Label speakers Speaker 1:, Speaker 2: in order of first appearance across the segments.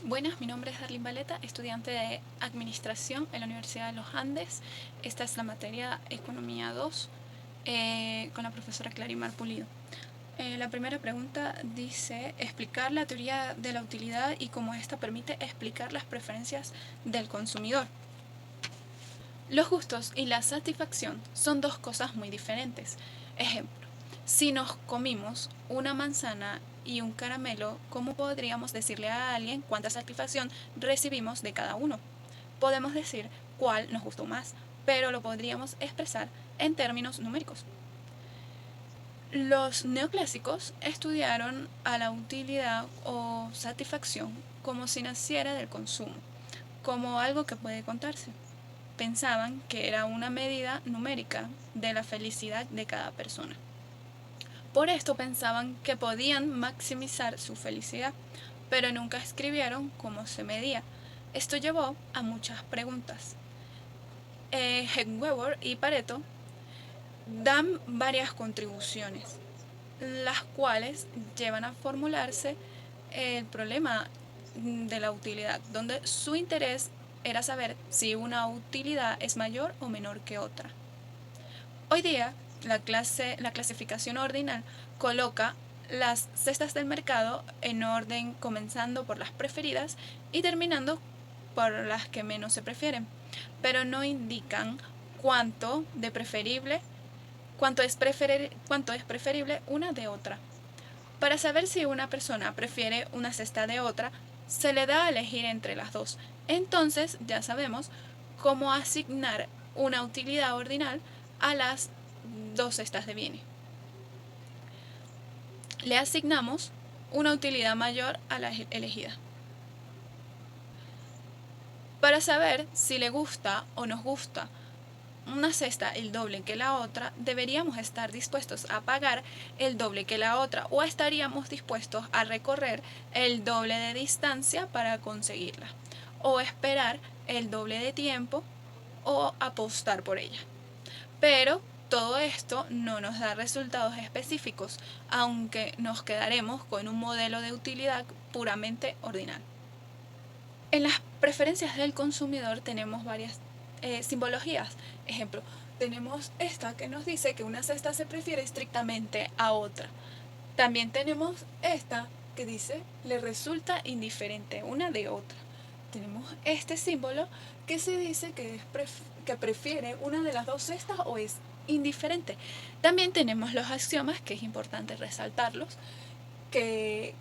Speaker 1: Buenas, mi nombre es Darlene Valeta, estudiante de Administración en la Universidad de los Andes. Esta es la materia Economía 2 con la profesora Clarimar Pulido. La primera pregunta dice explicar la teoría de la utilidad y cómo ésta permite explicar las preferencias del consumidor. Los gustos y la satisfacción son dos cosas muy diferentes. Ejemplo, si nos comimos una manzana y un caramelo, ¿cómo podríamos decirle a alguien cuánta satisfacción recibimos de cada uno? Podemos decir cuál nos gustó más, pero lo podríamos expresar en términos numéricos. Los neoclásicos estudiaron a la utilidad o satisfacción como si naciera del consumo, como algo que puede contarse. Pensaban que era una medida numérica de la felicidad de cada persona. Por esto pensaban que podían maximizar su felicidad, pero nunca escribieron cómo se medía. Esto llevó a muchas preguntas. Heggenweber y Pareto dan varias contribuciones, las cuales llevan a formularse el problema de la utilidad, donde su interés era saber si una utilidad es mayor o menor que otra. Hoy día, la clasificación ordinal coloca las cestas del mercado en orden comenzando por las preferidas y terminando por las que menos se prefieren, pero no indican cuánto es preferible una de otra. Para saber si una persona prefiere una cesta de otra, se le da a elegir entre las dos. Entonces ya sabemos cómo asignar una utilidad ordinal a las dos cestas de bienes. Le asignamos una utilidad mayor a la elegida. Para saber si le gusta o nos gusta una cesta el doble que la otra, deberíamos estar dispuestos a pagar el doble que la otra o estaríamos dispuestos a recorrer el doble de distancia para conseguirla o esperar el doble de tiempo o apostar por ella. Pero todo esto no nos da resultados específicos, aunque nos quedaremos con un modelo de utilidad puramente ordinal. En las preferencias del consumidor tenemos varias simbologías. Ejemplo, tenemos esta que nos dice que una cesta se prefiere estrictamente a otra. También tenemos esta que dice le resulta indiferente una de otra. Tenemos este símbolo que se dice que prefiere una de las dos cestas o es indiferente. También tenemos los axiomas, que es importante resaltarlos, que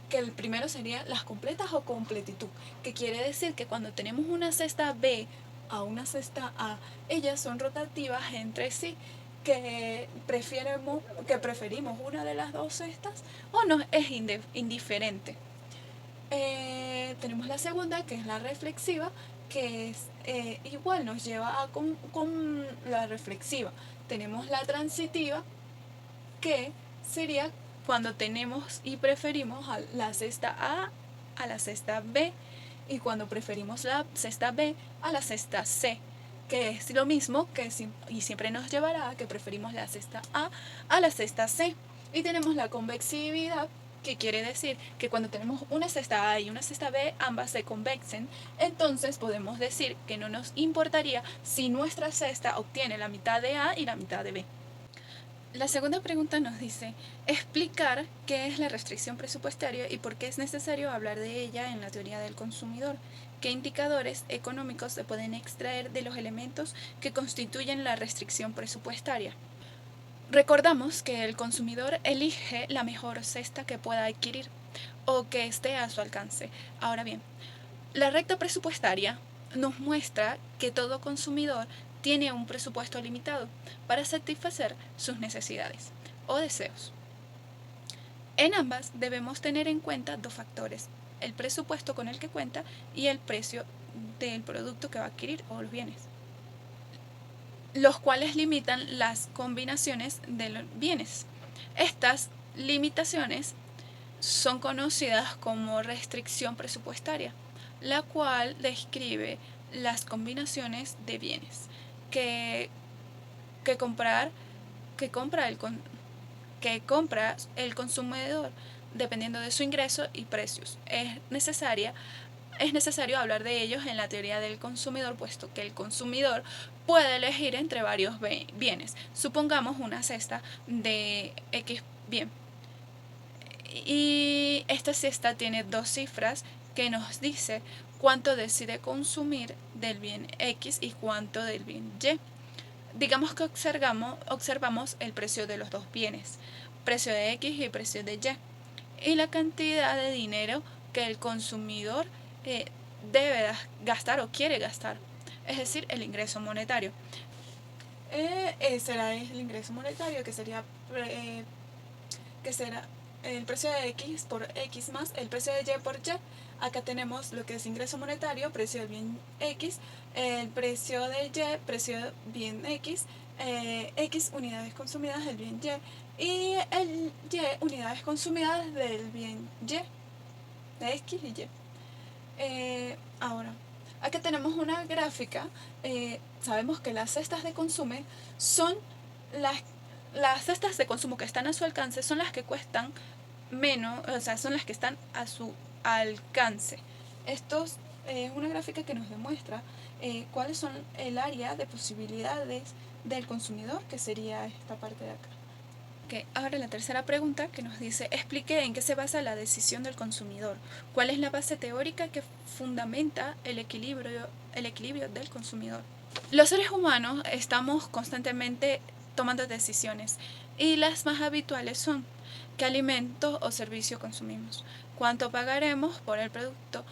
Speaker 1: el primero sería las completas o completitud, que quiere decir que cuando tenemos una cesta B a una cesta A, ellas son rotativas entre sí, que preferimos una de las dos cestas o nos es indiferente. Tenemos la segunda, que es la reflexiva, que es igual, nos lleva con la reflexiva. Tenemos la transitiva, que sería cuando tenemos y preferimos a la cesta A la cesta B, y cuando preferimos la cesta B a la cesta C, que es lo mismo y siempre nos llevará a que preferimos la cesta A la cesta C. Y tenemos la convexividad, que quiere decir que cuando tenemos una cesta A y una cesta B, ambas se convexen, entonces podemos decir que no nos importaría si nuestra cesta obtiene la mitad de A y la mitad de B. La segunda pregunta nos dice explicar qué es la restricción presupuestaria y por qué es necesario hablar de ella en la teoría del consumidor. ¿Qué indicadores económicos se pueden extraer de los elementos que constituyen la restricción presupuestaria? Recordamos que el consumidor elige la mejor cesta que pueda adquirir o que esté a su alcance. Ahora bien, la recta presupuestaria nos muestra que todo consumidor tiene un presupuesto limitado para satisfacer sus necesidades o deseos. En ambas debemos tener en cuenta dos factores: el presupuesto con el que cuenta y el precio del producto que va a adquirir o los bienes, los cuales limitan las combinaciones de los bienes. Estas limitaciones son conocidas como restricción presupuestaria, la cual describe las combinaciones de bienes que compra el consumidor dependiendo de su ingreso y precios. Es necesaria es necesario hablar de ellos en la teoría del consumidor, puesto que el consumidor puede elegir entre varios bienes. Supongamos una cesta de X bien. Y esta cesta tiene dos cifras que nos dice cuánto decide consumir del bien X y cuánto del bien Y. Digamos que observamos el precio de los dos bienes, precio de X y precio de Y la cantidad de dinero que el consumidor debe gastar o quiere gastar, es decir, el ingreso monetario. Será el ingreso monetario, que será el precio de X por X más el precio de Y por Y. Acá tenemos lo que es ingreso monetario, precio del bien X, el precio de Y, precio del bien X, X unidades consumidas del bien y el Y unidades consumidas del bien Y, de X y Y. Ahora, acá tenemos una gráfica. Sabemos que las cestas de consumo son las cestas de consumo que están a su alcance son las que cuestan menos, o sea, son las que están a su alcance. Esto es una gráfica que nos demuestra cuáles son el área de posibilidades del consumidor, que sería esta parte de acá. Okay. Ahora la tercera pregunta que nos dice, explique en qué se basa la decisión del consumidor. ¿Cuál es la base teórica que fundamenta el equilibrio del consumidor? Los seres humanos estamos constantemente tomando decisiones y las más habituales son qué alimentos o servicios consumimos, cuánto pagaremos por el producto,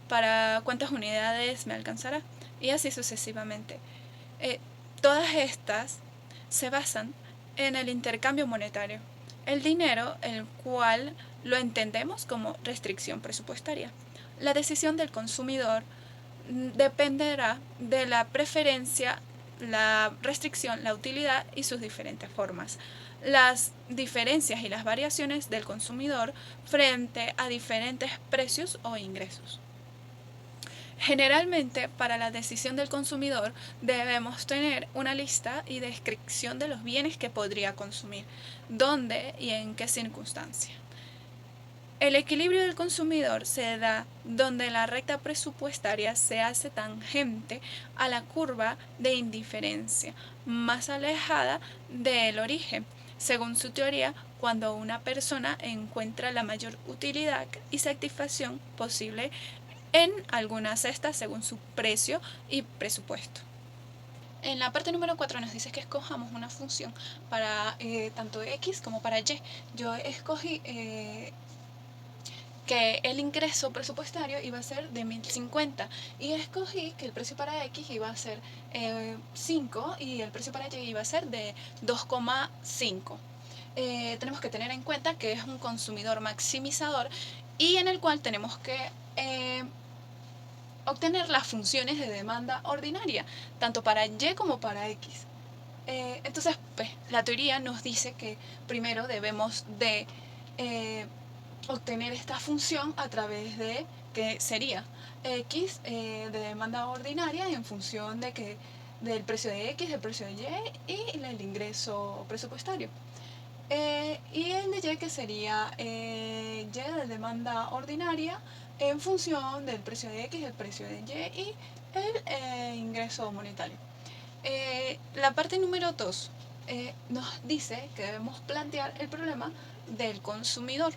Speaker 1: para cuántas unidades me alcanzará y así sucesivamente. Todas estas se basan en el intercambio monetario, el dinero, el cual lo entendemos como restricción presupuestaria. La decisión del consumidor dependerá de la preferencia, la restricción, la utilidad y sus diferentes formas. Las diferencias y las variaciones del consumidor frente a diferentes precios o ingresos. Generalmente, para la decisión del consumidor debemos tener una lista y descripción de los bienes que podría consumir, dónde y en qué circunstancia. El equilibrio del consumidor se da donde la recta presupuestaria se hace tangente a la curva de indiferencia, más alejada del origen, según su teoría, cuando una persona encuentra la mayor utilidad y satisfacción posible en alguna cesta según su precio y presupuesto. En la parte número 4 nos dice que escojamos una función para tanto X como para Y. Yo escogí que el ingreso presupuestario iba a ser de 1050 y escogí que el precio para X iba a ser 5 y el precio para Y iba a ser de 2,5. Tenemos que tener en cuenta que es un consumidor maximizador y en el cual tenemos que obtener las funciones de demanda ordinaria, tanto para Y como para X. Entonces, pues, la teoría nos dice que primero debemos de obtener esta función a través de, que sería X de demanda ordinaria en función de que del precio de X, del precio de Y y el ingreso presupuestario. Y el de Y, que sería Y de demanda ordinaria en función del precio de X, el precio de Y el ingreso monetario. La parte número 2 nos dice que debemos plantear el problema del consumidor.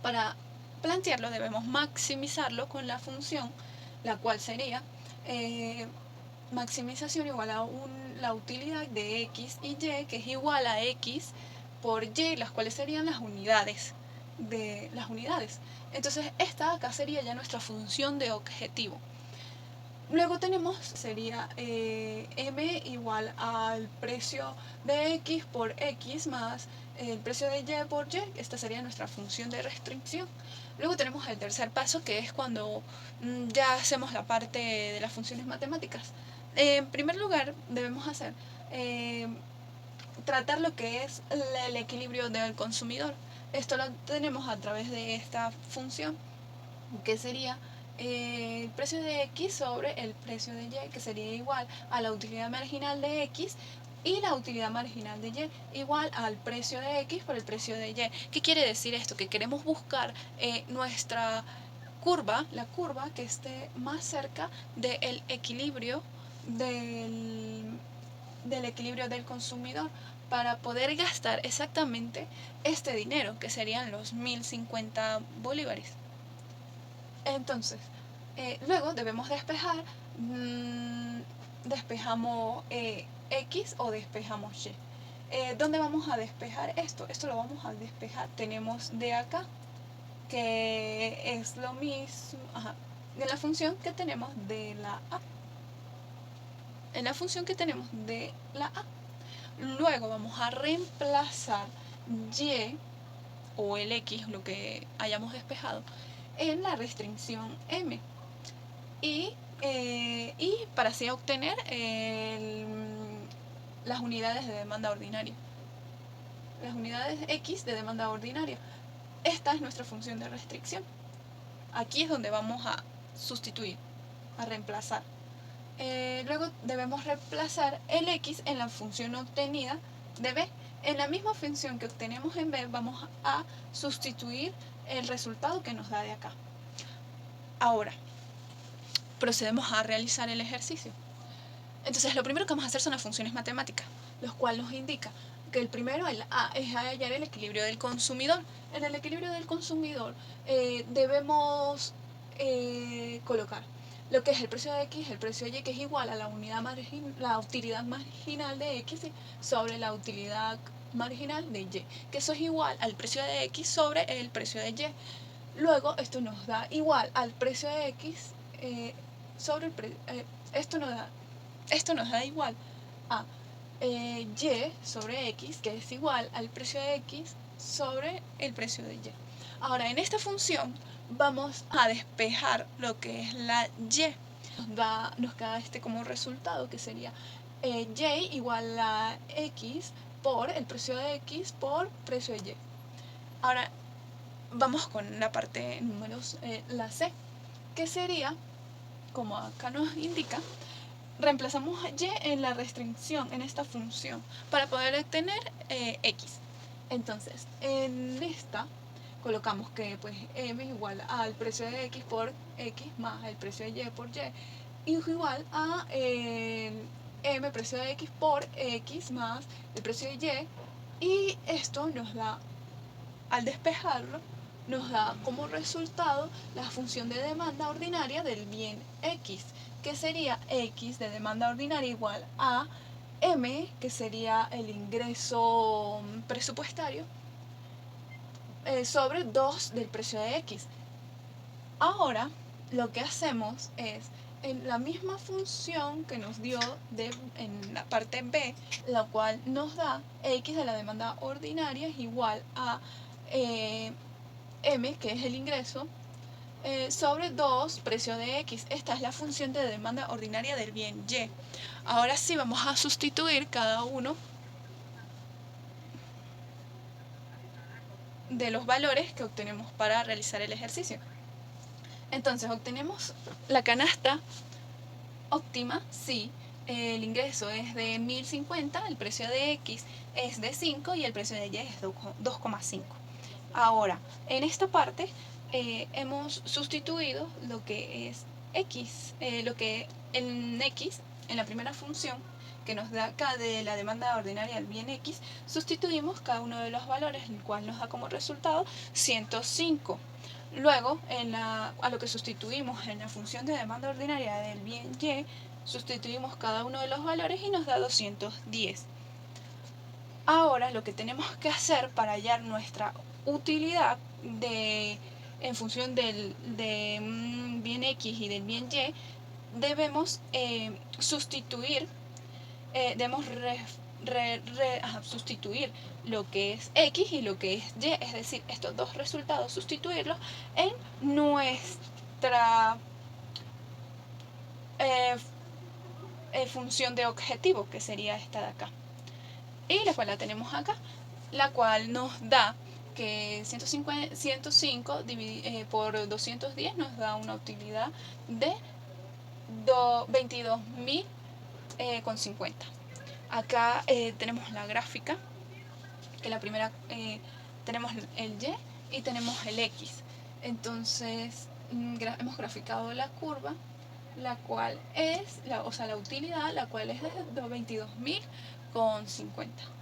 Speaker 1: Para plantearlo debemos maximizarlo con la función, la cual sería maximización igual a la utilidad de X y Y, que es igual a X por Y, las cuales serían las unidades. Entonces esta acá sería ya nuestra función de objetivo. Luego tenemos, sería M igual al precio de X por X más el precio de Y por Y. Esta sería nuestra función de restricción. Luego tenemos el tercer paso, que es cuando ya hacemos la parte de las funciones matemáticas. En primer lugar, debemos hacer tratar lo que es el equilibrio del consumidor. Esto lo tenemos a través de esta función, que sería el precio de X sobre el precio de Y, que sería igual a la utilidad marginal de X y la utilidad marginal de Y igual al precio de X por el precio de Y. ¿Qué quiere decir esto? Que queremos buscar nuestra la curva que esté más cerca del equilibrio del equilibrio del consumidor para poder gastar exactamente este dinero, que serían los 1050 bolívares. Entonces, luego debemos despejar, despejamos X o despejamos Y. ¿Dónde vamos a despejar esto? Esto lo vamos a despejar. Tenemos de acá, que es lo mismo, de la función que tenemos de la A. En la función que tenemos de la A. Luego vamos a reemplazar Y o el X, lo que hayamos despejado, en la restricción M. Y para así obtener las unidades de demanda ordinaria. Las unidades X de demanda ordinaria. Esta es nuestra función de restricción. Aquí es donde vamos a sustituir, a reemplazar. Luego debemos reemplazar el X en la función obtenida de B. En la misma función que obtenemos en B vamos a sustituir el resultado que nos da de acá. Ahora, procedemos a realizar el ejercicio. Entonces, lo primero que vamos a hacer son las funciones matemáticas, los cuales nos indica que el primero, el A, es hallar el equilibrio del consumidor. En el equilibrio del consumidor debemos colocar lo que es el precio de X, el precio de Y, que es igual a la utilidad marginal de X sobre la utilidad marginal de Y, que eso es igual al precio de X sobre el precio de Y. Luego, esto nos da igual al precio de X sobre el precio... esto nos da igual a Y sobre X, que es igual al precio de X sobre el precio de Y. Ahora, en esta función vamos a despejar lo que es la Y. Nos queda como resultado, que sería Y igual a X por el precio de X por precio de Y. Ahora, vamos con la parte números, la C, que sería, como acá nos indica, reemplazamos a Y en la restricción, en esta función, para poder obtener X. Entonces, en esta colocamos que pues M es igual al precio de X por X más el precio de Y por Y, y es igual a M precio de X por X más el precio de Y, y esto nos da, al despejarlo, nos da como resultado la función de demanda ordinaria del bien X, que sería X de demanda ordinaria igual a M, que sería el ingreso presupuestario, sobre 2 del precio de X. Ahora, lo que hacemos es, en la misma función que nos dio en la parte B, la cual nos da X de la demanda ordinaria es igual a M, que es el ingreso, sobre 2 precio de X. Esta es la función de demanda ordinaria del bien Y. Ahora sí vamos a sustituir cada uno de los valores que obtenemos para realizar el ejercicio. Entonces obtenemos la canasta óptima si el ingreso es de 1050, el precio de X es de 5 y el precio de Y es 2,5. Ahora, en esta parte hemos sustituido lo que es X, lo que en X, en la primera función que nos da acá de la demanda ordinaria del bien X, sustituimos cada uno de los valores, el cual nos da como resultado 105. Luego, a lo que sustituimos en la función de demanda ordinaria del bien Y, sustituimos cada uno de los valores y nos da 210. Ahora, lo que tenemos que hacer para hallar nuestra utilidad en función del bien X y del bien Y, debemos sustituir, sustituir lo que es X y lo que es Y, es decir, estos dos resultados, sustituirlos en nuestra función de objetivo, que sería esta de acá. Y la cual la tenemos acá, la cual nos da que 105 por 210 nos da una utilidad de 22.000,50. Acá tenemos la gráfica, que la primera tenemos el Y y tenemos el X. Entonces, hemos graficado la curva, la cual es, o sea, la utilidad, la cual es de 22.000 con 50.